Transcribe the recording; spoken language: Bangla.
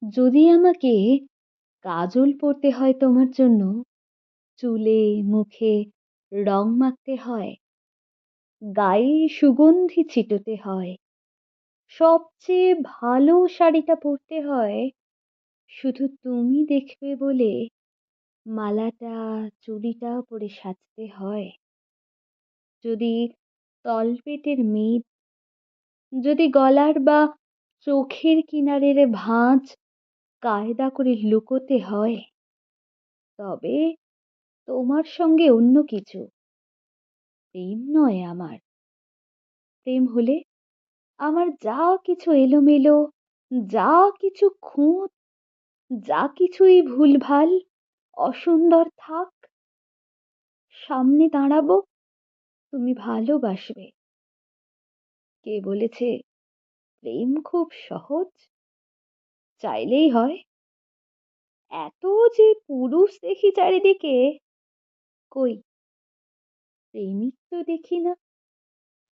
যদি আমাকে কাজল পরতে হয় তোমার জন্য, চুলে মুখে রং মাখতে হয়, গায়ে সুগন্ধি ছিটোতে হয়, সবচেয়ে ভালো শাড়িটা পরতে হয়, শুধু তুমি দেখবে বলে মালাটা চুড়িটা পরে সাজতে হয়, যদি তলপেটের মেদ, যদি গলার বা চোখের কিনারের ভাঁজ কায়দা করে লুকোতে হয়, তবে তোমার সঙ্গে অন্য কিছু, প্রেম নয় আমার। প্রেম হলে আমার যা কিছু এলোমেলো, যা কিছু খুঁত, যা কিছুই ভুলভাল অসুন্দর থাক, সামনে দাঁড়াবো, তুমি ভালোবাসবে। কে বলেছে প্রেম খুব সহজ? চাইলেই হয়। এত যে পুরুষ দেখি চারিদিকে, কই প্রেমিক তো দেখি না।